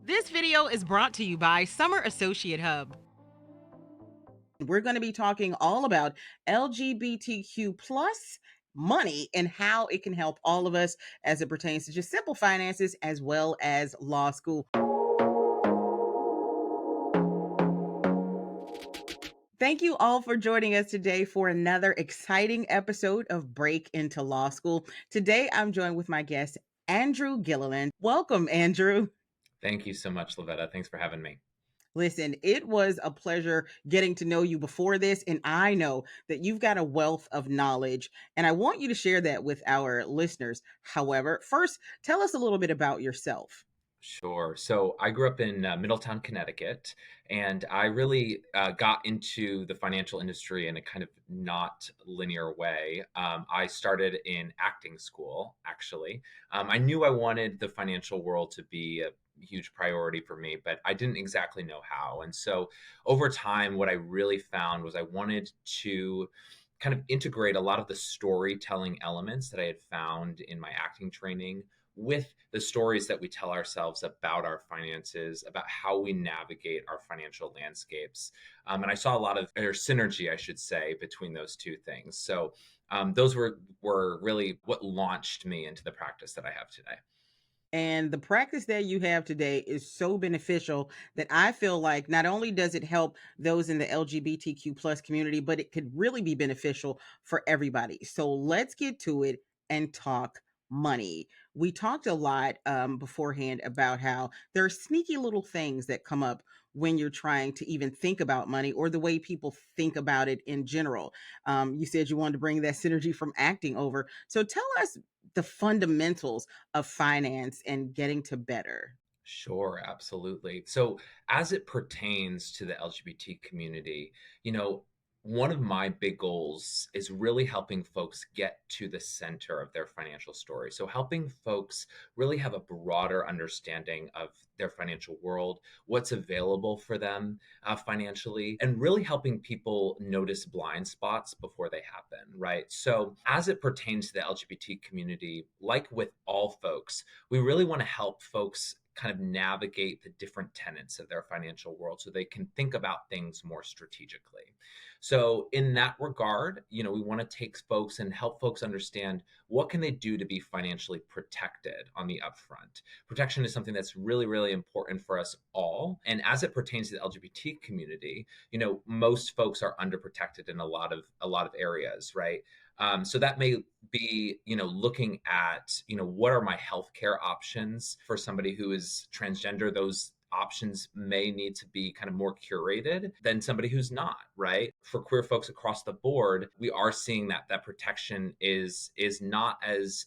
This video is brought to you by Summer Associate Hub. We're going to be talking all about LGBTQ plus money and how it can help all of us as it pertains to just simple finances as well as law school. Thank you all for joining us today for another exciting episode of Break into Law School. Today, I'm joined with my guest, Andrew Gilliland. Welcome, Andrew. Thank you so much, Lavetta. Thanks for having me. Listen, it was a pleasure getting to know you before this, and I know that you've got a wealth of knowledge, and I want you to share that with our listeners. However, first, tell us a little bit about yourself. Sure. So I grew up in Middletown, Connecticut, and I really got into the financial industry in a kind of not linear way. I started in acting school, actually. I knew I wanted the financial world to be a huge priority for me, but I didn't exactly know how. And so over time, what I really found was I wanted to kind of integrate a lot of the storytelling elements that I had found in my acting training with the stories that we tell ourselves about our finances, about how we navigate our financial landscapes. And I saw a lot of or synergy, I should say, between those two things. So those were really what launched me into the practice that I have today. And the practice that you have today is so beneficial that I feel like not only does it help those in the LGBTQ plus community, but it could really be beneficial for everybody. So let's get to it and talk money. We talked a lot beforehand about how there are sneaky little things that come up when you're trying to even think about money or the way people think about it in general. You said you wanted to bring that synergy from acting over. So tell us the fundamentals of finance and getting to better. Sure, absolutely. So, as it pertains to the LGBT community, you know, one of my big goals is really helping folks get to the center of their financial story. So, helping folks really have a broader understanding of their financial world, what's available for them financially, and really helping people notice blind spots before they happen, right? So, as it pertains to the LGBT community, like with all folks, we really want to help folks kind of navigate the different tenets of their financial world so they can think about things more strategically. So in that regard, we want to take folks and help folks understand what can they do to be financially protected on the upfront. Protection is something that's really, really important for us all. And as it pertains to the LGBT community, most folks are underprotected in a lot of areas, right? So that may be, looking at, what are my healthcare options for somebody who is transgender? Those options may need to be kind of more curated than somebody who's not, right? For queer folks across the board, we are seeing that protection is not as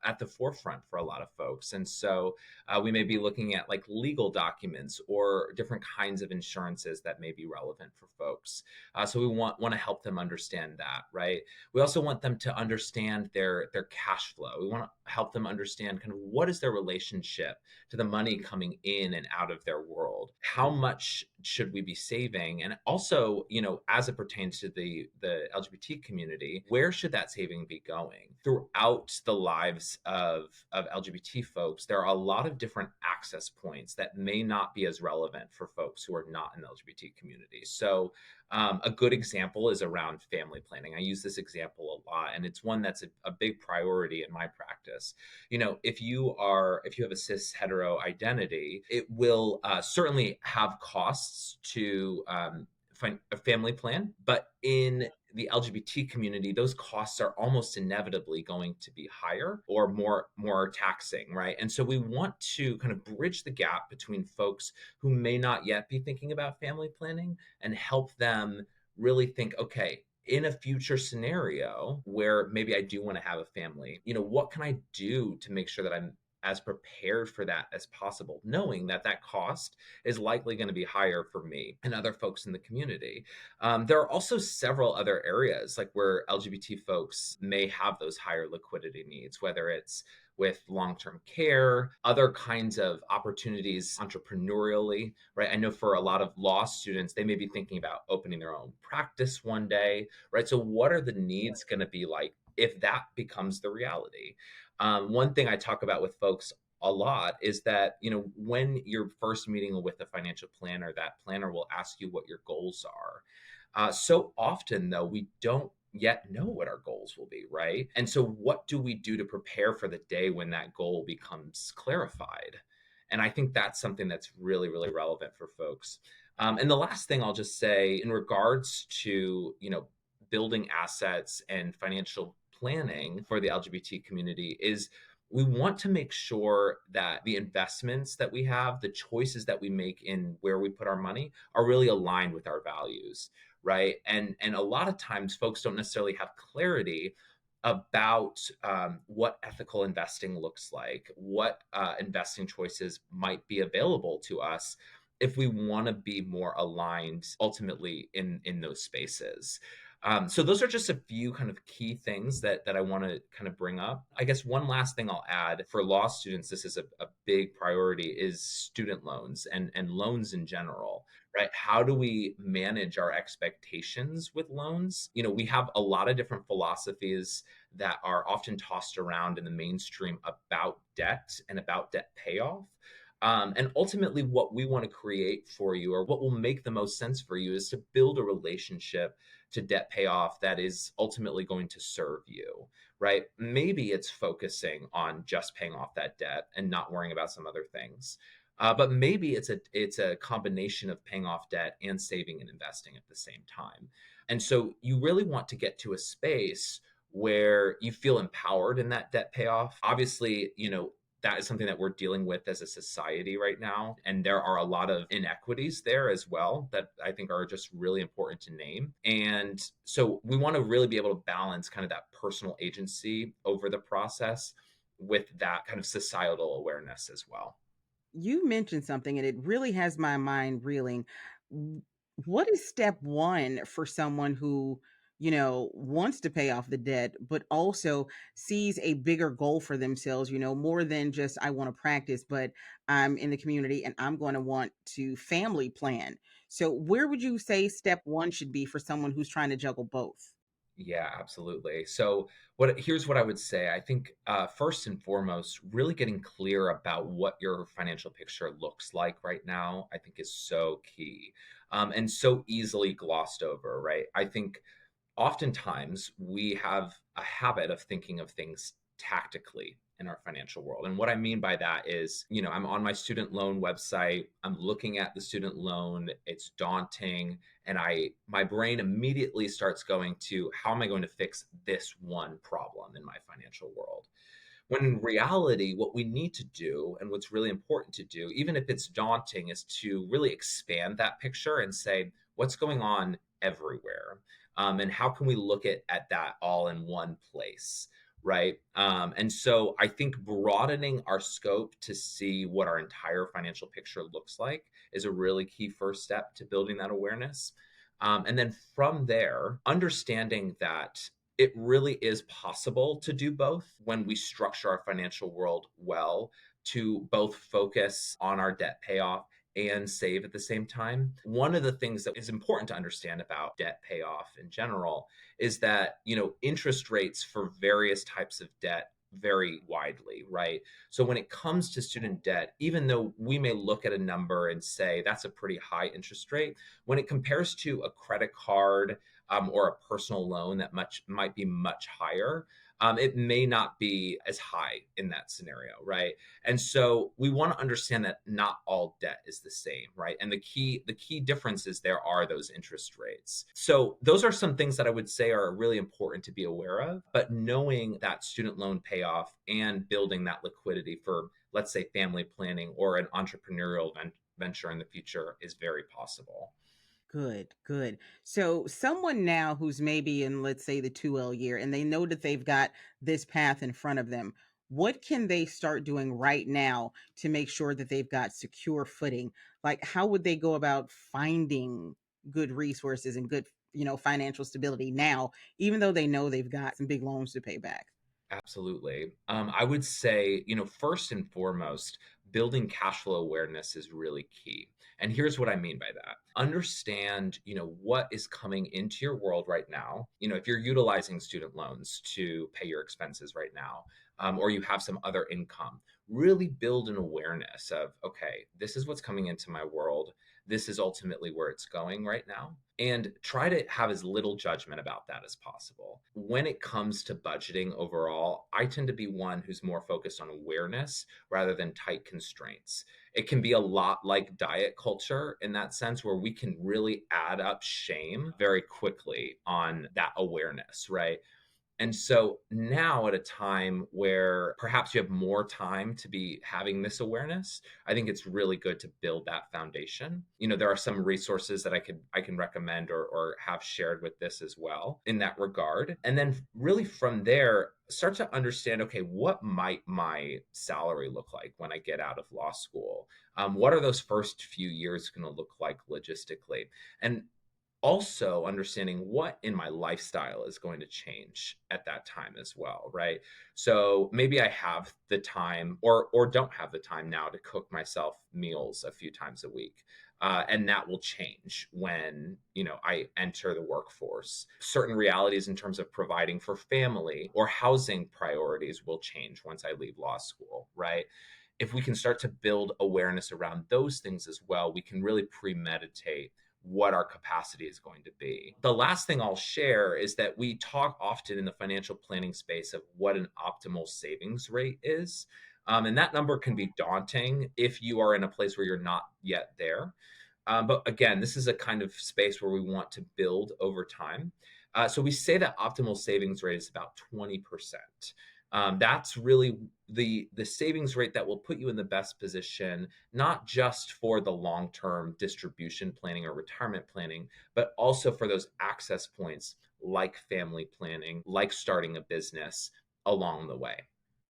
at the forefront for a lot of folks. And so we may be looking at like legal documents or different kinds of insurances that may be relevant for folks. So we want to help them understand that, right? We also want them to understand their cash flow. We want to help them understand kind of what is their relationship to the money coming in and out of their world. How much should we be saving? And also, as it pertains to the LGBT community, where should that saving be going? Throughout the lives of LGBT folks, there are a lot of different access points that may not be as relevant for folks who are not in the LGBT community. So a good example is around family planning. I use this example a lot, and it's one that's a big priority in my practice. If you have a cis hetero identity, it will certainly have costs to find a family plan, but in the LGBT community, those costs are almost inevitably going to be higher or more taxing, right? And so we want to kind of bridge the gap between folks who may not yet be thinking about family planning and help them really think, okay, in a future scenario where maybe I do want to have a family, what can I do to make sure that I'm as prepared for that as possible, knowing that cost is likely going to be higher for me and other folks in the community. There are also several other areas like where LGBT folks may have those higher liquidity needs, whether it's with long-term care, other kinds of opportunities entrepreneurially, right? I know for a lot of law students, they may be thinking about opening their own practice one day, right? So what are the needs going to be like if that becomes the reality? One thing I talk about with folks a lot is that, when you're first meeting with a financial planner, that planner will ask you what your goals are. So often, though, we don't yet know what our goals will be, right? And so, what do we do to prepare for the day when that goal becomes clarified? And I think that's something that's really, really relevant for folks. And the last thing I'll just say in regards to, building assets and financial planning for the LGBT community is we want to make sure that the investments that we have, the choices that we make in where we put our money are really aligned with our values, right? And a lot of times folks don't necessarily have clarity about what ethical investing looks like, what investing choices might be available to us if we want to be more aligned ultimately in those spaces. So those are just a few kind of key things that I want to kind of bring up. I guess one last thing I'll add for law students, this is a big priority, is student loans and loans in general, right? How do we manage our expectations with loans? We have a lot of different philosophies that are often tossed around in the mainstream about debt and about debt payoff. And ultimately, what we want to create for you, or what will make the most sense for you, is to build a relationship to debt payoff that is ultimately going to serve you, right? Maybe it's focusing on just paying off that debt and not worrying about some other things. But maybe it's a combination of paying off debt and saving and investing at the same time. And so you really want to get to a space where you feel empowered in that debt payoff. Obviously, that is something that we're dealing with as a society right now. And there are a lot of inequities there as well that I think are just really important to name. And so we want to really be able to balance kind of that personal agency over the process with that kind of societal awareness as well. You mentioned something and it really has my mind reeling. W- What is step one for someone who, wants to pay off the debt, but also sees a bigger goal for themselves, more than just I want to practice, but I'm in the community and I'm going to want to family plan. So, where would you say step one should be for someone who's trying to juggle both? Yeah, absolutely. So, here's what I would say. I think first and foremost, really getting clear about what your financial picture looks like right now, I think is so key, and so easily glossed over. Right? I think oftentimes we have a habit of thinking of things tactically in our financial world. And what I mean by that is, I'm on my student loan website, I'm looking at the student loan, it's daunting, and my brain immediately starts going to how am I going to fix this one problem in my financial world? When in reality, what we need to do and what's really important to do, even if it's daunting, is to really expand that picture and say, what's going on everywhere? And how can we look at that all in one place? Right. And so I think broadening our scope to see what our entire financial picture looks like is a really key first step to building that awareness. And then from there, understanding that it really is possible to do both when we structure our financial world well, to both focus on our debt payoff and save at the same time. One of the things that is important to understand about debt payoff in general is that, interest rates for various types of debt vary widely, right? So when it comes to student debt, even though we may look at a number and say that's a pretty high interest rate, when it compares to a credit card, or a personal loan that might be much higher, it may not be as high in that scenario, right? And so we want to understand that not all debt is the same, right? And the key differences there are those interest rates. So those are some things that I would say are really important to be aware of. But knowing that student loan payoff and building that liquidity for, let's say, family planning or an entrepreneurial venture in the future is very possible. Good, good. So, someone now who's maybe in, let's say, the 2L year, and they know that they've got this path in front of them, what can they start doing right now to make sure that they've got secure footing? Like, how would they go about finding good resources and good, financial stability now, even though they know they've got some big loans to pay back? Absolutely. I would say, first and foremost, building cash flow awareness is really key. And here's what I mean by that. Understand, what is coming into your world right now. If you're utilizing student loans to pay your expenses right now, or you have some other income, really build an awareness of, okay, this is what's coming into my world. This is ultimately where it's going right now. And try to have as little judgment about that as possible. When it comes to budgeting overall, I tend to be one who's more focused on awareness rather than tight constraints. It can be a lot like diet culture in that sense, where we can really add up shame very quickly on that awareness, right? And so now, at a time where perhaps you have more time to be having this awareness, I think it's really good to build that foundation. There are some resources that I can recommend or have shared with this as well in that regard. And then really from there, start to understand, okay, what might my salary look like when I get out of law school? What are those first few years going to look like logistically? And also understanding what in my lifestyle is going to change at that time as well, right? So maybe I have the time or don't have the time now to cook myself meals a few times a week. And that will change when I enter the workforce. Certain realities in terms of providing for family or housing priorities will change once I leave law school, right? If we can start to build awareness around those things as well, we can really premeditate what our capacity is going to be. The last thing I'll share is that we talk often in the financial planning space of what an optimal savings rate is. And that number can be daunting if you are in a place where you're not yet there. But again, this is a kind of space where we want to build over time. So we say that optimal savings rate is about 20%. That's really the savings rate that will put you in the best position, not just for the long term distribution planning or retirement planning, but also for those access points like family planning, like starting a business along the way.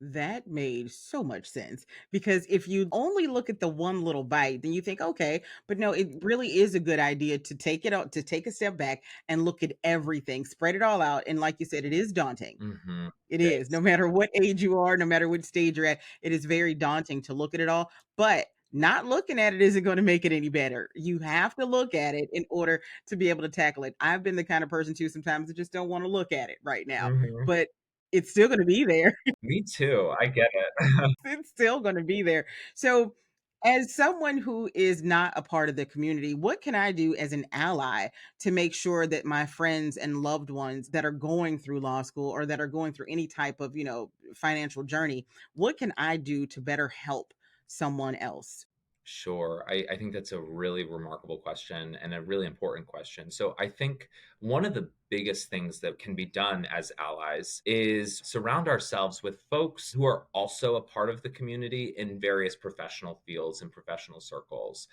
That made so much sense because if you only look at the one little bite, then you think, okay, but no, it really is a good idea to take it out, to take a step back and look at everything, spread it all out. And like you said, it is daunting. Hmm. It is. No matter what age you are, no matter what stage you're at, it is very daunting to look at it all. But not looking at it isn't going to make it any better. You have to look at it in order to be able to tackle it. I've been the kind of person too, sometimes I just don't want to look at it right now, Hmm. but it's still going to be there. Me too. I get it. It's still going to be there. So, as someone who is not a part of the community, what can I do as an ally to make sure that my friends and loved ones that are going through law school or that are going through any type of, financial journey, what can I do to better help someone else? Sure. I think that's a really remarkable question and a really important question. So, I think one of the biggest things that can be done as allies is surround ourselves with folks who are also a part of the community in various professional fields and professional circles.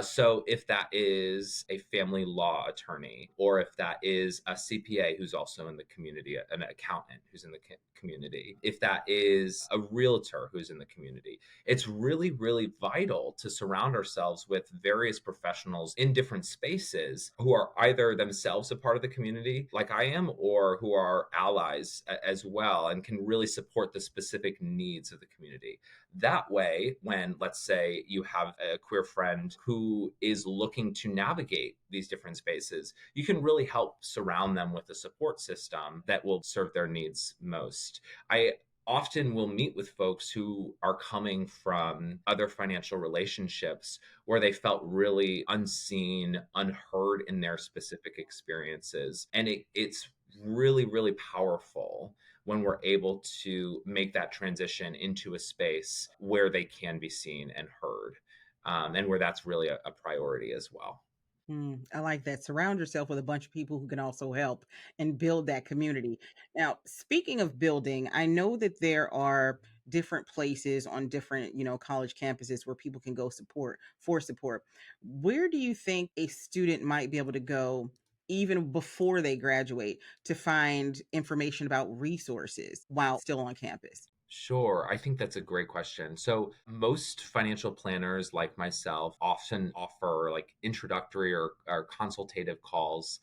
So, if that is a family law attorney, or if that is a CPA who's also in the community, an accountant who's in the community, if that is a realtor who's in the community, it's really, really vital to surround ourselves with various professionals in different spaces who are either themselves a part of the community, like I am, or who are allies as well and can really support the specific needs of the community. That way, when let's say you have a queer friend who is looking to navigate these different spaces, you can really help surround them with a support system that will serve their needs most. I often will meet with folks who are coming from other financial relationships where they felt really unseen, unheard in their specific experiences. And it's really, really powerful when we're able to make that transition into a space where they can be seen and heard, and where that's really a priority as well. I like that. Surround yourself with a bunch of people who can also help and build that community. Now, speaking of building, I know that there are different places on different, college campuses where people can go support. Where do you think a student might be able to go even before they graduate to find information about resources while still on campus? Sure. I think that's a great question. So, most financial planners like myself often offer like introductory or consultative calls,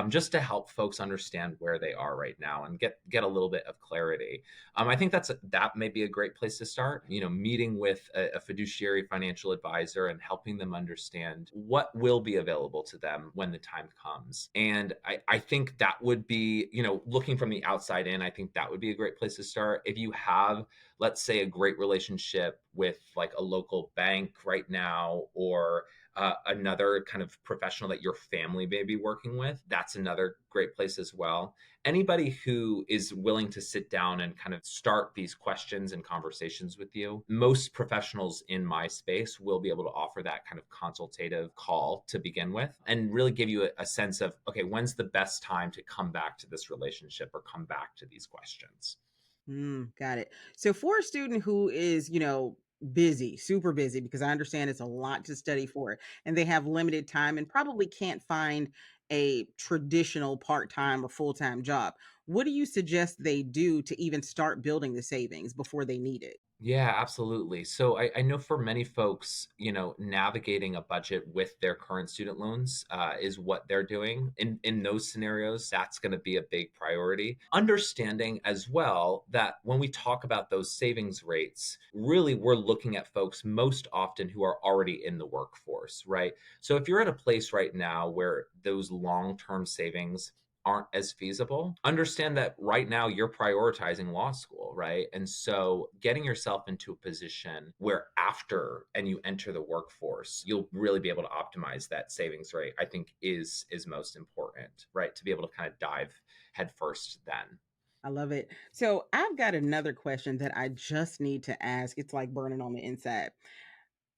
just to help folks understand where they are right now and get a little bit of clarity. I think that may be a great place to start. Meeting with a fiduciary financial advisor and helping them understand what will be available to them when the time comes. And I think that would be, looking from the outside in, I think that would be a great place to start. If you have let's say, a great relationship with like a local bank right now, or another kind of professional that your family may be working with, that's another great place as well. Anybody who is willing to sit down and kind of start these questions and conversations with you, most professionals in my space will be able to offer that kind of consultative call to begin with and really give you a sense of, okay, when's the best time to come back to this relationship or come back to these questions. Got it. So for a student who is, busy, super busy, because I understand it's a lot to study for, and they have limited time and probably can't find a traditional part-time or full-time job, what do you suggest they do to even start building the savings before they need it? Yeah, absolutely. So I know for many folks, navigating a budget with their current student loans is what they're doing. In those scenarios, that's going to be a big priority. Understanding as well that when we talk about those savings rates, really we're looking at folks most often who are already in the workforce, right? So if you're at a place right now where those long-term savings aren't as feasible, understand that right now you're prioritizing law school, right? And so getting yourself into a position where after and you enter the workforce, you'll really be able to optimize that savings rate, I think is most important, right? To be able to kind of dive headfirst then. I love it. So I've got another question that I just need to ask. It's like burning on the inside.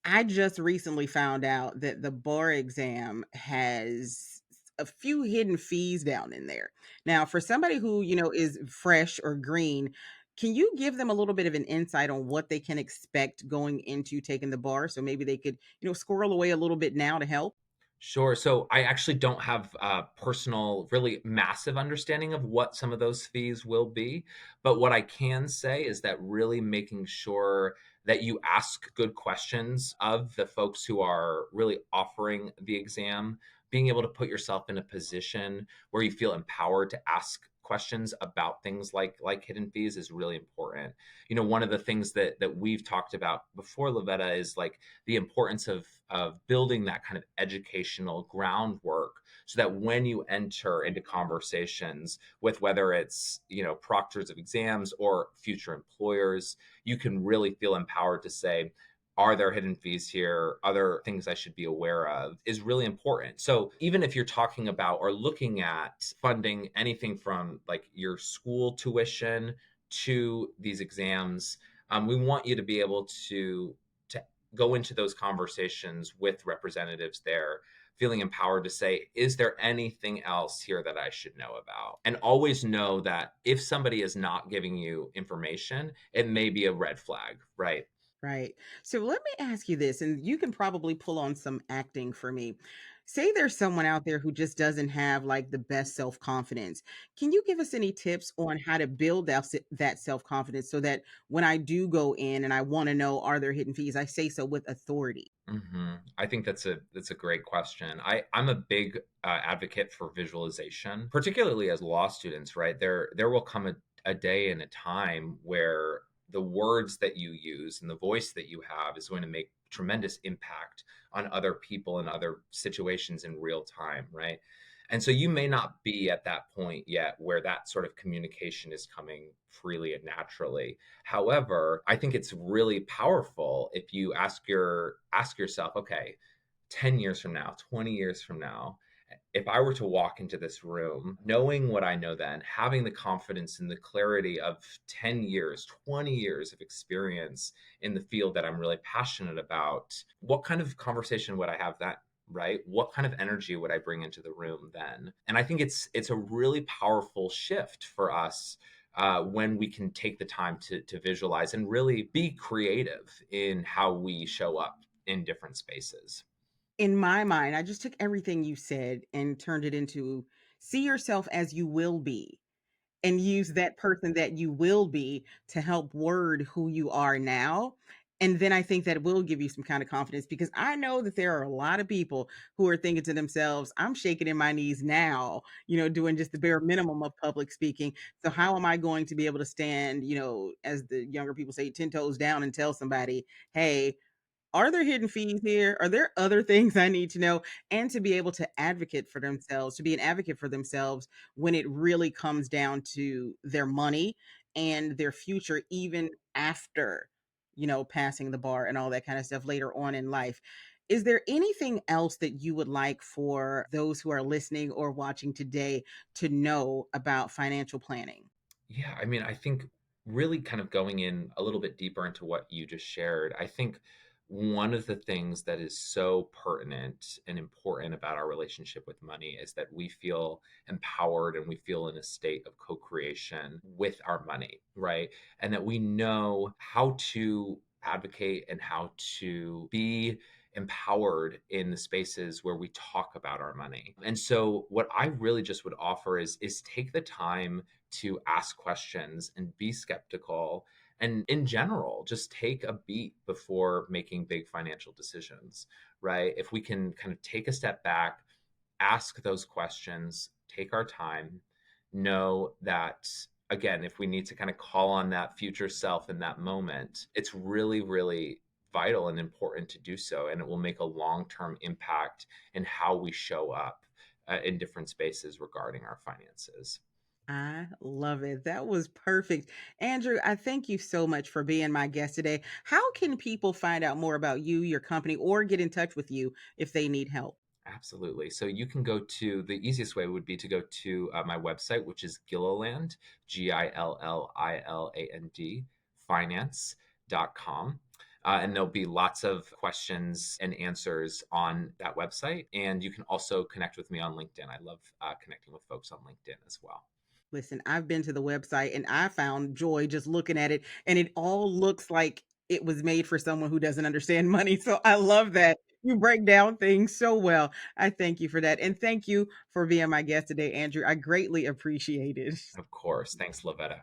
I just recently found out that the bar exam has a few hidden fees down in there. Now, for somebody who, is fresh or green, can you give them a little bit of an insight on what they can expect going into taking the bar? So maybe they could, squirrel away a little bit now to help. Sure. So I actually don't have a personal, really massive understanding of what some of those fees will be. But what I can say is that really making sure that you ask good questions of the folks who are really offering the exam, being able to put yourself in a position where you feel empowered to ask questions about things like hidden fees is really important. One of the things that we've talked about before, Lavetta, is like the importance of building that kind of educational groundwork so that when you enter into conversations with whether it's proctors of exams or future employers, you can really feel empowered to say, are there hidden fees here, other things I should be aware of, is really important. So even if you're talking about or looking at funding anything from like your school tuition to these exams, we want you to be able to go into those conversations with representatives there feeling empowered to say, is there anything else here that I should know about? And always know that if somebody is not giving you information, it may be a red flag, right? Right. So let me ask you this, and you can probably pull on some acting for me. Say there's someone out there who just doesn't have like the best self confidence. Can you give us any tips on how to build that self confidence so that when I do go in and I want to know, are there hidden fees, I say so with authority? I think that's a great question. I'm a big advocate for visualization, particularly as law students. Right, there will come a day and a time where the words that you use and the voice that you have is going to make tremendous impact on other people and other situations in real time. Right, and so you may not be at that point yet where that sort of communication is coming freely and naturally. However, I think it's really powerful if you ask yourself, okay, 10 years from now, 20 years from now, if I were to walk into this room, knowing what I know then, having the confidence and the clarity of 10 years, 20 years of experience in the field that I'm really passionate about, what kind of conversation would I have that? Right, what kind of energy would I bring into the room then? And I think it's a really powerful shift for us when we can take the time to visualize and really be creative in how we show up in different spaces. In my mind, I just took everything you said and turned it into see yourself as you will be and use that person that you will be to help word who you are now. And then I think that will give you some kind of confidence because I know that there are a lot of people who are thinking to themselves, I'm shaking in my knees now, doing just the bare minimum of public speaking. So, how am I going to be able to stand, as the younger people say, 10 toes down and tell somebody, hey, are there hidden fees here? Are there other things I need to know? And to be able to advocate for themselves, to be an advocate for themselves when it really comes down to their money and their future, even after, passing the bar and all that kind of stuff later on in life. Is there anything else that you would like for those who are listening or watching today to know about financial planning? Yeah, I mean, I think really kind of going in a little bit deeper into what you just shared, I think one of the things that is so pertinent and important about our relationship with money is that we feel empowered and we feel in a state of co creation with our money, right? And that we know how to advocate and how to be empowered in the spaces where we talk about our money. And so what I really just would offer is take the time to ask questions and be skeptical, and in general just take a beat before making big financial decisions, right? If we can kind of take a step back, ask those questions, take our time, know that again, if we need to kind of call on that future self in that moment, it's really, really vital and important to do so. And it will make a long term impact in how we show up in different spaces regarding our finances. I love it. That was perfect. Andrew, I thank you so much for being my guest today. How can people find out more about you, your company, or get in touch with you if they need help? Absolutely. So you can go to the easiest way would be to go to my website, which is Gilliland, Gilliland, finance.com. And there'll be lots of questions and answers on that website. And you can also connect with me on LinkedIn. I love connecting with folks on LinkedIn as well. Listen, I've been to the website and I found joy just looking at it, and it all looks like it was made for someone who doesn't understand money. So I love that you break down things so well. I thank you for that. And thank you for being my guest today, Andrew. I greatly appreciate it. Of course. Thanks, Lavetta.